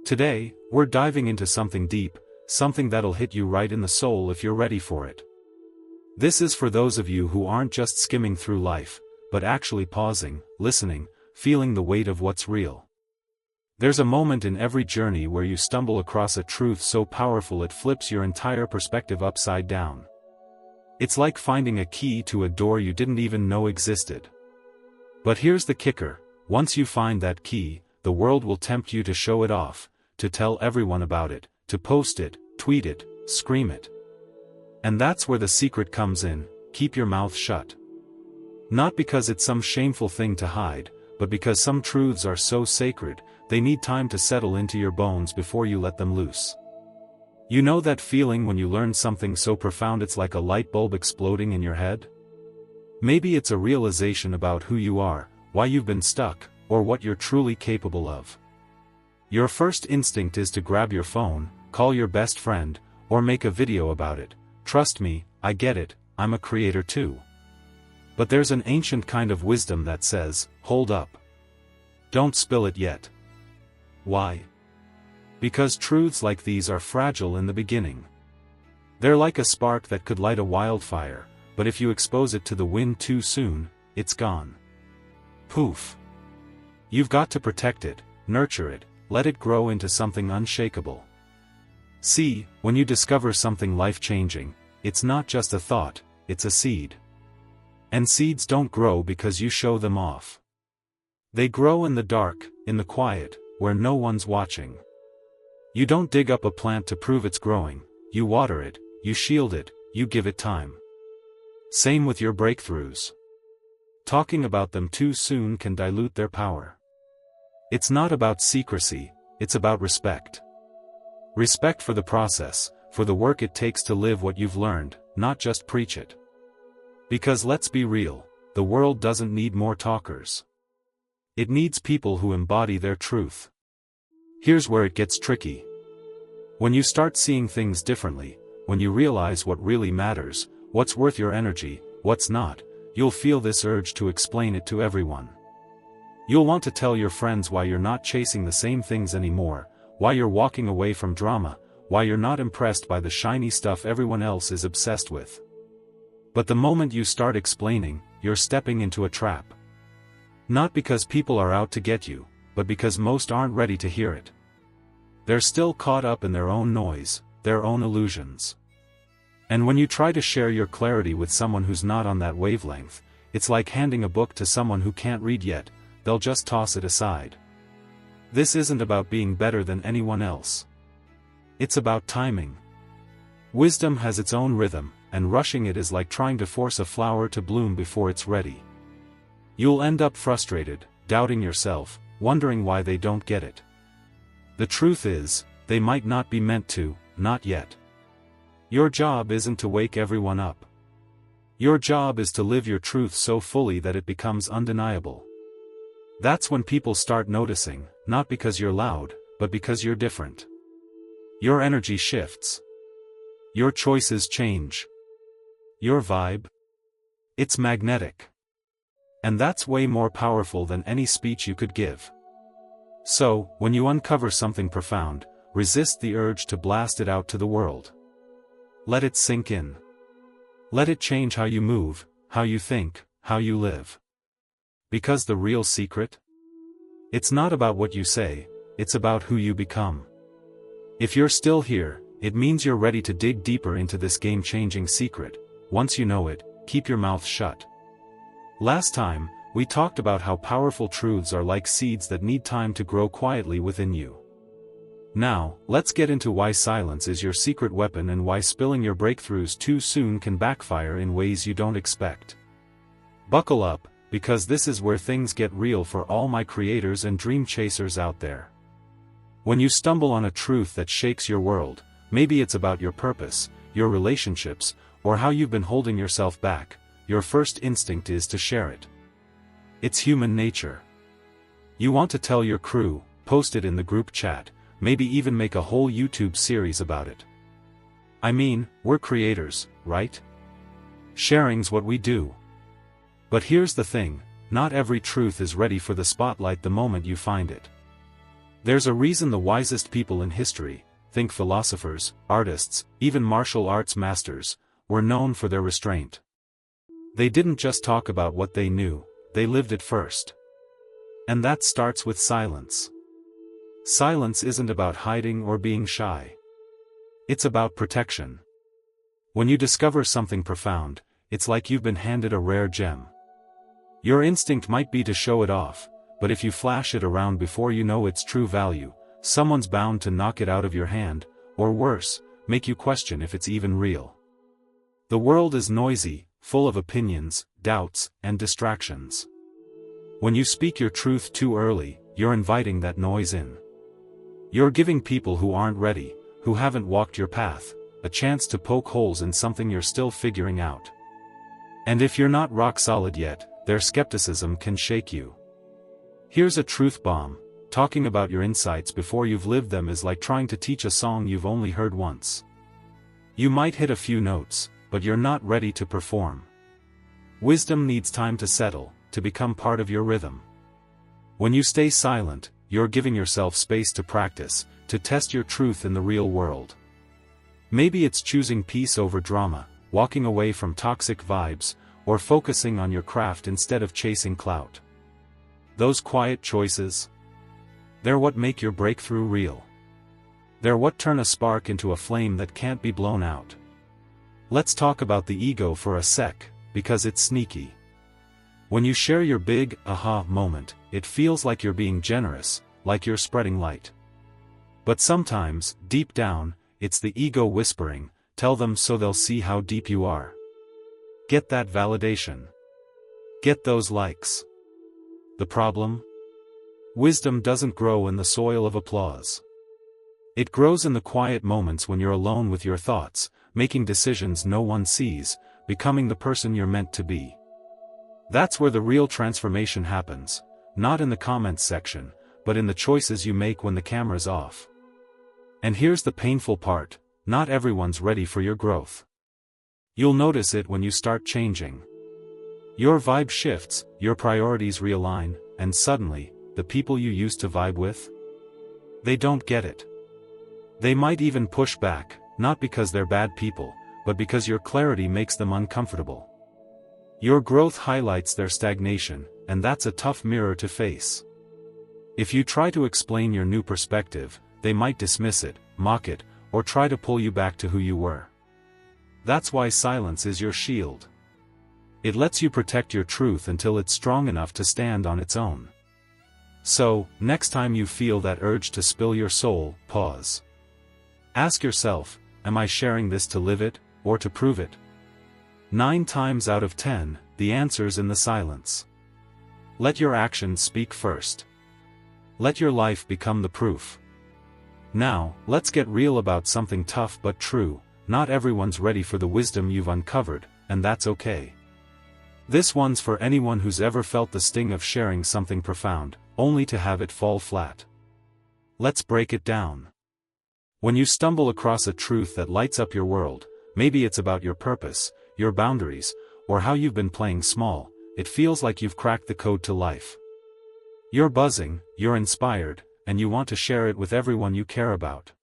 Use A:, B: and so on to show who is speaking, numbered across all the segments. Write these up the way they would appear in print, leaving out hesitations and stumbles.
A: Today, we're diving into something deep, something that'll hit you right in the soul if you're ready for it. This is for those of you who aren't just skimming through life, but actually pausing, listening, feeling the weight of what's real. There's a moment in every journey where you stumble across a truth so powerful it flips your entire perspective upside down. It's like finding a key to a door you didn't even know existed. But here's the kicker: once you find that key, the world will tempt you to show it off, to tell everyone about it, to post it, tweet it, scream it. And that's where the secret comes in: keep your mouth shut. Not because it's some shameful thing to hide, but because some truths are so sacred, they need time to settle into your bones before you let them loose. You know that feeling when you learn something so profound it's like a light bulb exploding in your head? Maybe it's a realization about who you are, why you've been stuck, or what you're truly capable of. Your first instinct is to grab your phone, call your best friend, or make a video about it. Trust me, I get it, I'm a creator too. But there's an ancient kind of wisdom that says, hold up. Don't spill it yet. Why? Because truths like these are fragile in the beginning. They're like a spark that could light a wildfire, but if you expose it to the wind too soon, it's gone. Poof. You've got to protect it, nurture it, let it grow into something unshakable. See, when you discover something life-changing, it's not just a thought, it's a seed. And seeds don't grow because you show them off. They grow in the dark, in the quiet, where no one's watching. You don't dig up a plant to prove it's growing, you water it, you shield it, you give it time. Same with your breakthroughs. Talking about them too soon can dilute their power. It's not about secrecy, it's about respect. Respect for the process, for the work it takes to live what you've learned, not just preach it. Because let's be real, the world doesn't need more talkers. It needs people who embody their truth. Here's where it gets tricky. When you start seeing things differently, when you realize what really matters, what's worth your energy, what's not, you'll feel this urge to explain it to everyone. You'll want to tell your friends why you're not chasing the same things anymore, why you're walking away from drama, why you're not impressed by the shiny stuff everyone else is obsessed with. But the moment you start explaining, you're stepping into a trap. Not because people are out to get you, but because most aren't ready to hear it. They're still caught up in their own noise, their own illusions. And when you try to share your clarity with someone who's not on that wavelength, it's like handing a book to someone who can't read yet, they'll just toss it aside. This isn't about being better than anyone else. It's about timing. Wisdom has its own rhythm, and rushing it is like trying to force a flower to bloom before it's ready. You'll end up frustrated, doubting yourself, wondering why they don't get it. The truth is, they might not be meant to, not yet. Your job isn't to wake everyone up. Your job is to live your truth so fully that it becomes undeniable. That's when people start noticing, not because you're loud, but because you're different. Your energy shifts. Your choices change. Your vibe? It's magnetic. And that's way more powerful than any speech you could give. So, when you uncover something profound, resist the urge to blast it out to the world. Let it sink in. Let it change how you move, how you think, how you live. Because the real secret? It's not about what you say, it's about who you become. If you're still here, it means you're ready to dig deeper into this game-changing secret. Once you know it, keep your mouth shut. Last time, we talked about how powerful truths are like seeds that need time to grow quietly within you. Now, let's get into why silence is your secret weapon and why spilling your breakthroughs too soon can backfire in ways you don't expect. Buckle up, because this is where things get real for all my creators and dream chasers out there. When you stumble on a truth that shakes your world, maybe it's about your purpose, your relationships, or how you've been holding yourself back, your first instinct is to share it. It's human nature. You want to tell your crew, post it in the group chat, maybe even make a whole YouTube series about it. I mean, we're creators, right? Sharing's what we do. But here's the thing, not every truth is ready for the spotlight the moment you find it. There's a reason the wisest people in history, think philosophers, artists, even martial arts masters, were known for their restraint. They didn't just talk about what they knew, they lived it first. And that starts with silence. Silence isn't about hiding or being shy. It's about protection. When you discover something profound, it's like you've been handed a rare gem. Your instinct might be to show it off, but if you flash it around before you know its true value, someone's bound to knock it out of your hand, or worse, make you question if it's even real. The world is noisy, full of opinions, doubts, and distractions. When you speak your truth too early, you're inviting that noise in. You're giving people who aren't ready, who haven't walked your path, a chance to poke holes in something you're still figuring out. And if you're not rock solid yet, their skepticism can shake you. Here's a truth bomb: talking about your insights before you've lived them is like trying to teach a song you've only heard once. You might hit a few notes, but you're not ready to perform. Wisdom needs time to settle, to become part of your rhythm. When you stay silent, you're giving yourself space to practice, to test your truth in the real world. Maybe it's choosing peace over drama, walking away from toxic vibes, or focusing on your craft instead of chasing clout. Those quiet choices, they're what make your breakthrough real. They're what turn a spark into a flame that can't be blown out. Let's talk about the ego for a sec, because it's sneaky. When you share your big, aha moment, it feels like you're being generous, like you're spreading light. But sometimes, deep down, it's the ego whispering, tell them so they'll see how deep you are. Get that validation. Get those likes. The problem? Wisdom doesn't grow in the soil of applause. It grows in the quiet moments when you're alone with your thoughts, making decisions no one sees, becoming the person you're meant to be. That's where the real transformation happens, not in the comments section, but in the choices you make when the camera's off. And here's the painful part: not everyone's ready for your growth. You'll notice it when you start changing. Your vibe shifts, your priorities realign, and suddenly, the people you used to vibe with? They don't get it. They might even push back, not because they're bad people, but because your clarity makes them uncomfortable. Your growth highlights their stagnation, and that's a tough mirror to face. If you try to explain your new perspective, they might dismiss it, mock it, or try to pull you back to who you were. That's why silence is your shield. It lets you protect your truth until it's strong enough to stand on its own. So, next time you feel that urge to spill your soul, pause. Ask yourself, am I sharing this to live it, or to prove it? 9 times out of 10, the answer's in the silence. Let your actions speak first. Let your life become the proof. Now, let's get real about something tough but true. Not everyone's ready for the wisdom you've uncovered, and that's okay. This one's for anyone who's ever felt the sting of sharing something profound, only to have it fall flat. Let's break it down. When you stumble across a truth that lights up your world, maybe it's about your purpose, your boundaries, or how you've been playing small, it feels like you've cracked the code to life. You're buzzing, you're inspired, and you want to share it with everyone you care about.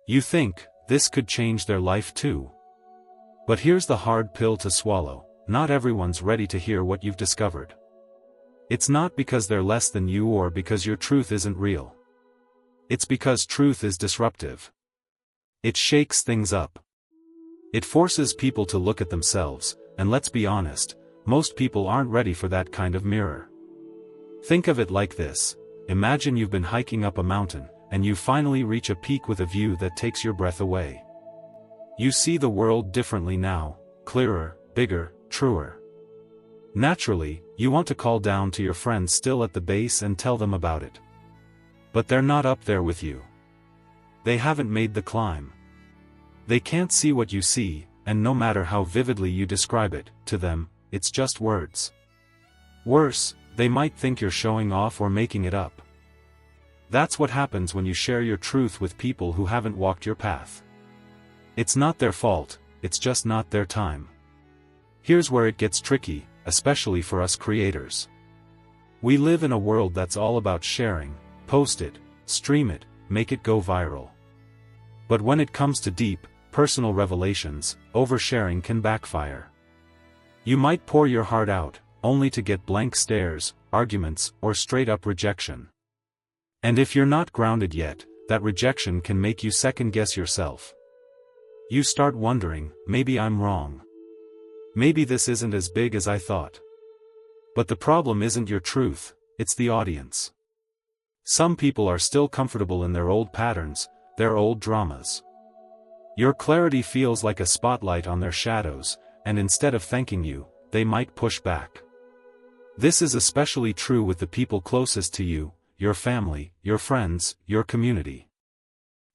A: You think, this could change their life too. But here's the hard pill to swallow: not everyone's ready to hear what you've discovered. It's not because they're less than you or because your truth isn't real. It's because truth is disruptive. It shakes things up. It forces people to look at themselves, and let's be honest, most people aren't ready for that kind of mirror. Think of it like this: imagine you've been hiking up a mountain, and you finally reach a peak with a view that takes your breath away. You see the world differently now, clearer, bigger, truer. Naturally, you want to call down to your friends still at the base and tell them about it. But they're not up there with you. They haven't made the climb. They can't see what you see, and no matter how vividly you describe it, to them, it's just words. Worse, they might think you're showing off or making it up. That's what happens when you share your truth with people who haven't walked your path. It's not their fault, it's just not their time. Here's where it gets tricky, especially for us creators. We live in a world that's all about sharing: post it, stream it, make it go viral. But when it comes to deep, personal revelations, oversharing can backfire. You might pour your heart out, only to get blank stares, arguments, or straight-up rejection. And if you're not grounded yet, that rejection can make you second-guess yourself. You start wondering, maybe I'm wrong. Maybe this isn't as big as I thought. But the problem isn't your truth, it's the audience. Some people are still comfortable in their old patterns, their old dramas. Your clarity feels like a spotlight on their shadows, and instead of thanking you, they might push back. This is especially true with the people closest to you, your family, your friends, your community.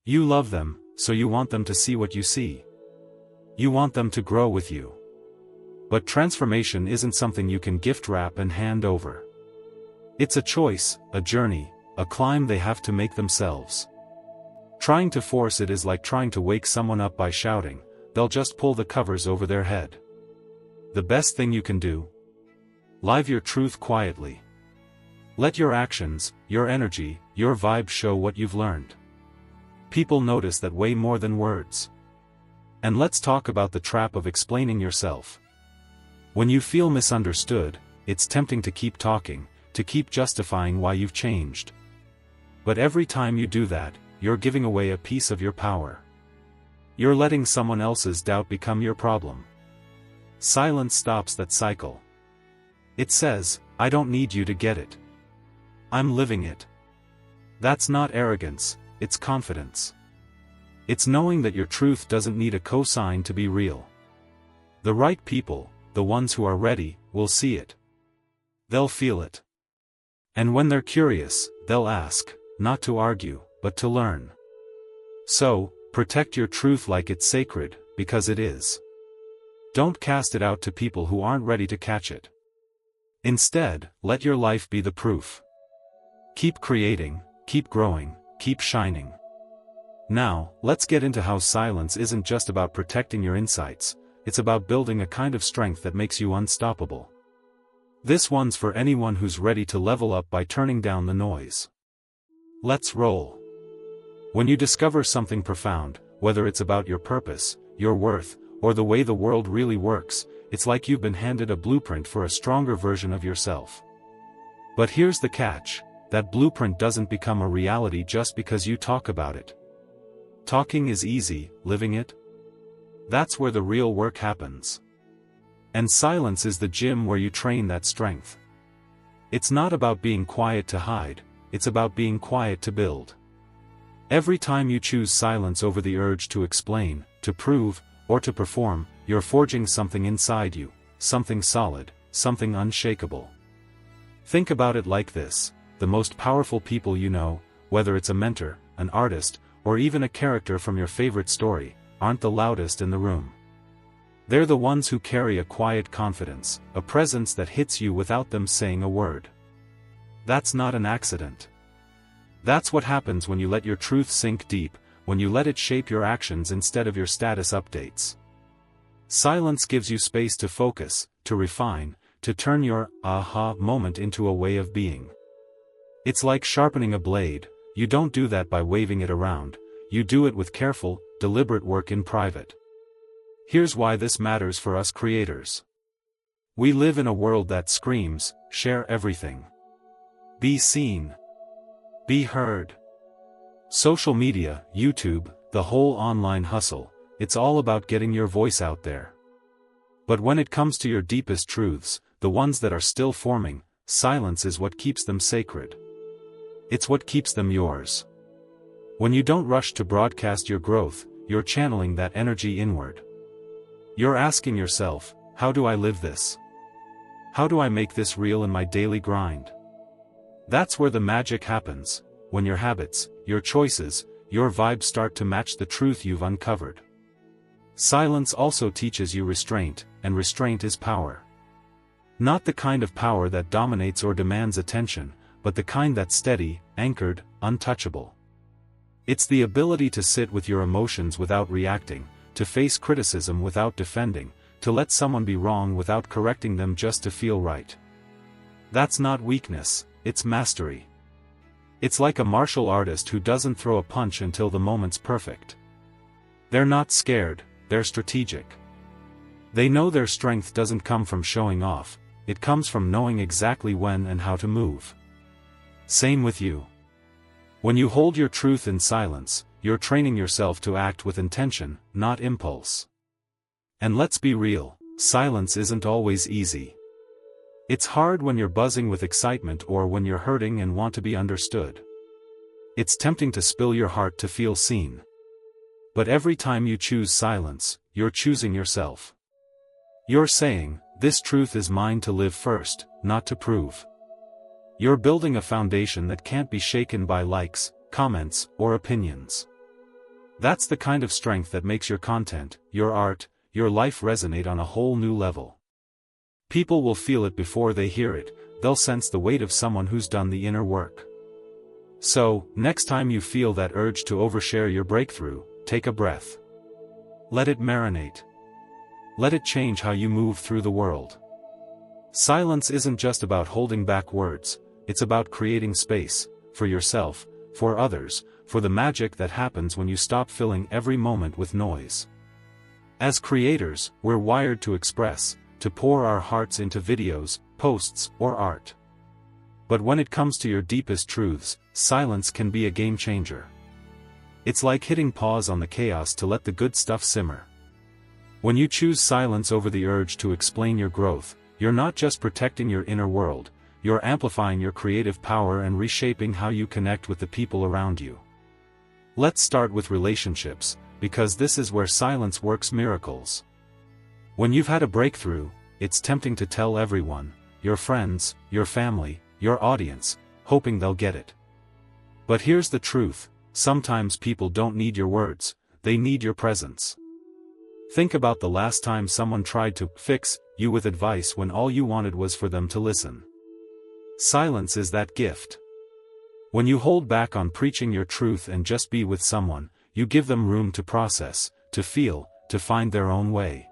A: You love them, so you want them to see what you see. You want them to grow with you. But transformation isn't something you can gift wrap and hand over. It's a choice, a journey, a climb they have to make themselves. Trying to force it is like trying to wake someone up by shouting, they'll just pull the covers over their head. The best thing you can do? Live your truth quietly. Let your actions, your energy, your vibe show what you've learned. People notice that way more than words. And let's talk about the trap of explaining yourself. When you feel misunderstood, it's tempting to keep talking, to keep justifying why you've changed. But every time you do that, you're giving away a piece of your power. You're letting someone else's doubt become your problem. Silence stops that cycle. It says, I don't need you to get it. I'm living it. That's not arrogance, it's confidence. It's knowing that your truth doesn't need a cosign to be real. The right people, the ones who are ready, will see it. They'll feel it. And when they're curious, they'll ask, not to argue, but to learn. So, protect your truth like it's sacred, because it is. Don't cast it out to people who aren't ready to catch it. Instead, let your life be the proof. Keep creating, keep growing, keep shining. Now, let's get into how silence isn't just about protecting your insights, it's about building a kind of strength that makes you unstoppable. This one's for anyone who's ready to level up by turning down the noise. Let's roll. When you discover something profound, whether it's about your purpose, your worth, or the way the world really works, it's like you've been handed a blueprint for a stronger version of yourself. But here's the catch, that blueprint doesn't become a reality just because you talk about it. Talking is easy, living it? That's where the real work happens. And silence is the gym where you train that strength. It's not about being quiet to hide, it's about being quiet to build. Every time you choose silence over the urge to explain, to prove, or to perform, you're forging something inside you, something solid, something unshakable. Think about it like this, the most powerful people you know, whether it's a mentor, an artist, or even a character from your favorite story, aren't the loudest in the room. They're the ones who carry a quiet confidence, a presence that hits you without them saying a word. That's not an accident. That's what happens when you let your truth sink deep, when you let it shape your actions instead of your status updates. Silence gives you space to focus, to refine, to turn your aha moment into a way of being. It's like sharpening a blade, you don't do that by waving it around, you do it with careful, deliberate work in private. Here's why this matters for us creators. We live in a world that screams, share everything. Be seen. Be heard. Social media, YouTube, the whole online hustle, it's all about getting your voice out there. But when it comes to your deepest truths, the ones that are still forming, silence is what keeps them sacred. It's what keeps them yours. When you don't rush to broadcast your growth, you're channeling that energy inward. You're asking yourself, how do I live this? How do I make this real in my daily grind? That's where the magic happens, when your habits, your choices, your vibes start to match the truth you've uncovered. Silence also teaches you restraint, and restraint is power. Not the kind of power that dominates or demands attention, but the kind that's steady, anchored, untouchable. It's the ability to sit with your emotions without reacting, to face criticism without defending, to let someone be wrong without correcting them just to feel right. That's not weakness, it's mastery. It's like a martial artist who doesn't throw a punch until the moment's perfect. They're not scared, they're strategic. They know their strength doesn't come from showing off, it comes from knowing exactly when and how to move. Same with you. When you hold your truth in silence, you're training yourself to act with intention, not impulse. And let's be real, silence isn't always easy. It's hard when you're buzzing with excitement or when you're hurting and want to be understood. It's tempting to spill your heart to feel seen. But every time you choose silence, you're choosing yourself. You're saying, this truth is mine to live first, not to prove. You're building a foundation that can't be shaken by likes, comments, or opinions. That's the kind of strength that makes your content, your art, your life resonate on a whole new level. People will feel it before they hear it, they'll sense the weight of someone who's done the inner work. So, next time you feel that urge to overshare your breakthrough, take a breath. Let it marinate. Let it change how you move through the world. Silence isn't just about holding back words, it's about creating space, for yourself, for others, for the magic that happens when you stop filling every moment with noise. As creators, we're wired to express, to pour our hearts into videos, posts, or art. But when it comes to your deepest truths, silence can be a game changer. It's like hitting pause on the chaos to let the good stuff simmer. When you choose silence over the urge to explain your growth, you're not just protecting your inner world, you're amplifying your creative power and reshaping how you connect with the people around you. Let's start with relationships, because this is where silence works miracles. When you've had a breakthrough, it's tempting to tell everyone, your friends, your family, your audience, hoping they'll get it. But here's the truth, sometimes people don't need your words, they need your presence. Think about the last time someone tried to fix you with advice when all you wanted was for them to listen. Silence is that gift. When you hold back on preaching your truth and just be with someone, you give them room to process, to feel, to find their own way.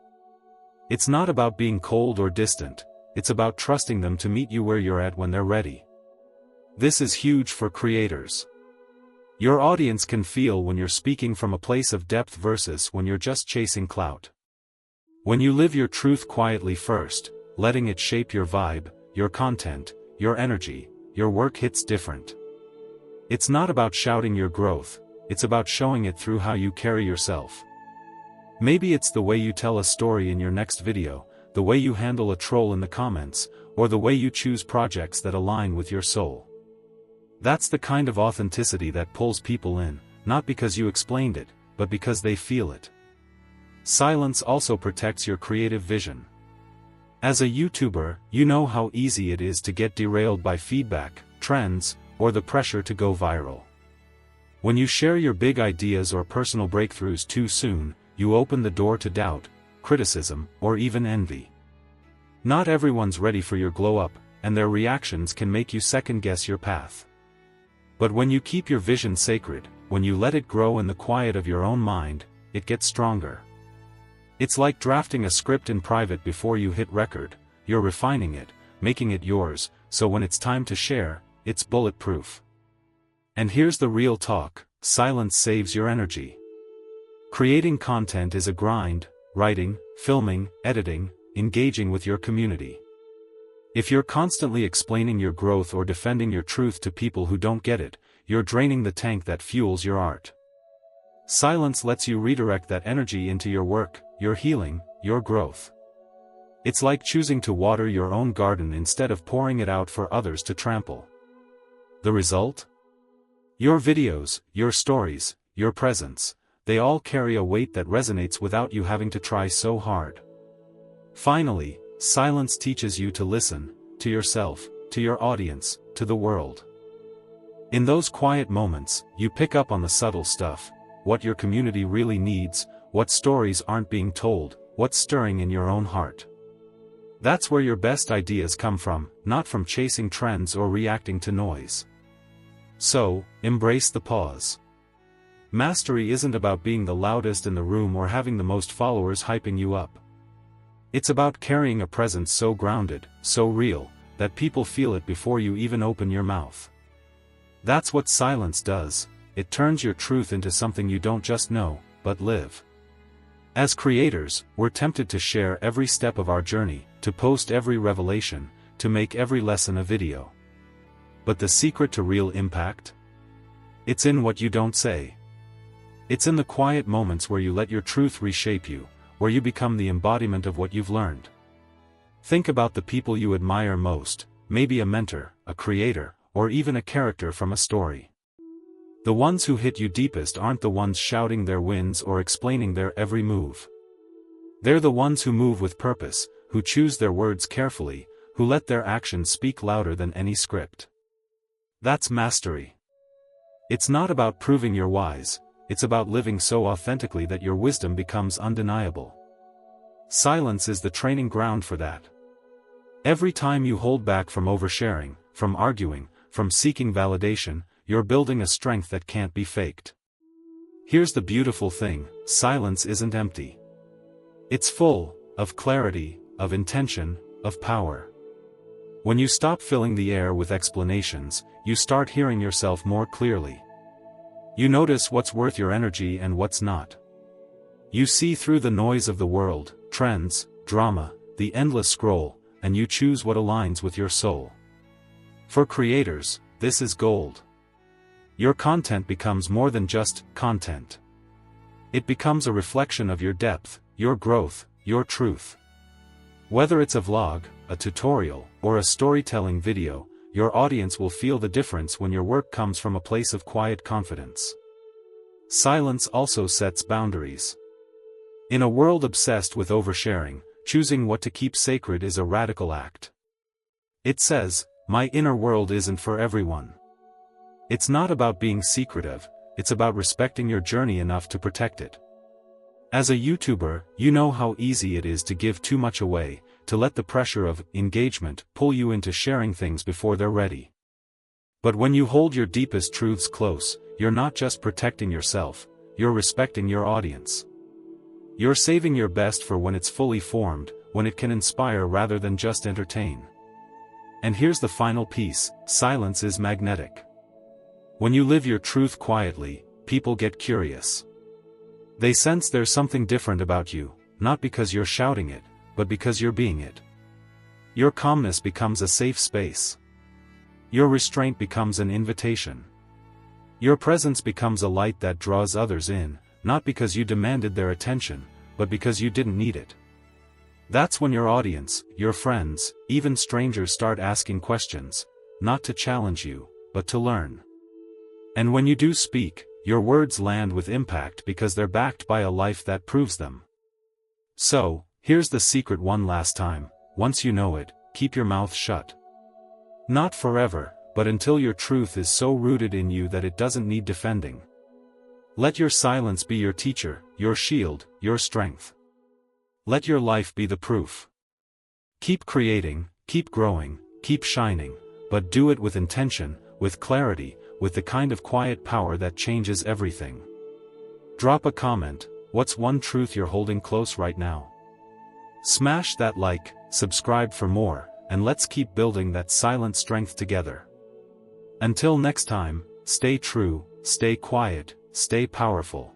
A: It's not about being cold or distant, it's about trusting them to meet you where you're at when they're ready. This is huge for creators. Your audience can feel when you're speaking from a place of depth versus when you're just chasing clout. When you live your truth quietly first, letting it shape your vibe, your content, your energy, your work hits different. It's not about shouting your growth, it's about showing it through how you carry yourself. Maybe it's the way you tell a story in your next video, the way you handle a troll in the comments, or the way you choose projects that align with your soul. That's the kind of authenticity that pulls people in, not because you explained it, but because they feel it. Silence also protects your creative vision. As a YouTuber, you know how easy it is to get derailed by feedback, trends, or the pressure to go viral. When you share your big ideas or personal breakthroughs too soon, you open the door to doubt, criticism, or even envy. Not everyone's ready for your glow-up, and their reactions can make you second-guess your path. But when you keep your vision sacred, when you let it grow in the quiet of your own mind, it gets stronger. It's like drafting a script in private before you hit record, you're refining it, making it yours, so when it's time to share, it's bulletproof. And here's the real talk, silence saves your energy. Creating content is a grind, writing, filming, editing, engaging with your community. If you're constantly explaining your growth or defending your truth to people who don't get it, you're draining the tank that fuels your art. Silence lets you redirect that energy into your work, your healing, your growth. It's like choosing to water your own garden instead of pouring it out for others to trample. The result? Your videos, your stories, your presence, they all carry a weight that resonates without you having to try so hard. Finally, silence teaches you to listen, to yourself, to your audience, to the world. In those quiet moments, you pick up on the subtle stuff, what your community really needs, what stories aren't being told, what's stirring in your own heart. That's where your best ideas come from, not from chasing trends or reacting to noise. So, embrace the pause. Mastery isn't about being the loudest in the room or having the most followers hyping you up. It's about carrying a presence so grounded, so real, that people feel it before you even open your mouth. That's what silence does. It turns your truth into something you don't just know, but live. As creators, we're tempted to share every step of our journey, to post every revelation, to make every lesson a video. But the secret to real impact? It's in what you don't say. It's in the quiet moments where you let your truth reshape you, where you become the embodiment of what you've learned. Think about the people you admire most, maybe a mentor, a creator, or even a character from a story. The ones who hit you deepest aren't the ones shouting their wins or explaining their every move. They're the ones who move with purpose, who choose their words carefully, who let their actions speak louder than any script. That's mastery. It's not about proving you're wise, it's about living so authentically that your wisdom becomes undeniable. Silence is the training ground for that. Every time you hold back from oversharing, from arguing, from seeking validation, you're building a strength that can't be faked. Here's the beautiful thing: silence isn't empty. It's full of clarity, of intention, of power. When you stop filling the air with explanations, you start hearing yourself more clearly. You notice what's worth your energy and what's not. You see through the noise of the world, trends, drama, the endless scroll, and you choose what aligns with your soul. For creators, this is gold. Your content becomes more than just content. It becomes a reflection of your depth, your growth, your truth. Whether it's a vlog, a tutorial, or a storytelling video, your audience will feel the difference when your work comes from a place of quiet confidence. Silence also sets boundaries. In a world obsessed with oversharing, choosing what to keep sacred is a radical act. It says, "My inner world isn't for everyone." It's not about being secretive, it's about respecting your journey enough to protect it. As a YouTuber, you know how easy it is to give too much away, to let the pressure of engagement pull you into sharing things before they're ready. But when you hold your deepest truths close, you're not just protecting yourself, you're respecting your audience. You're saving your best for when it's fully formed, when it can inspire rather than just entertain. And here's the final piece: silence is magnetic. When you live your truth quietly, people get curious. They sense there's something different about you, not because you're shouting it, but because you're being it. Your calmness becomes a safe space. Your restraint becomes an invitation. Your presence becomes a light that draws others in, not because you demanded their attention, but because you didn't need it. That's when your audience, your friends, even strangers start asking questions, not to challenge you, but to learn. And when you do speak, your words land with impact because they're backed by a life that proves them. So, here's the secret one last time: once you know it, keep your mouth shut. Not forever, but until your truth is so rooted in you that it doesn't need defending. Let your silence be your teacher, your shield, your strength. Let your life be the proof. Keep creating, keep growing, keep shining, but do it with intention, with clarity, with the kind of quiet power that changes everything. Drop a comment: what's one truth you're holding close right now? Smash that like, subscribe for more, and let's keep building that silent strength together. Until next time, stay true, stay quiet, stay powerful.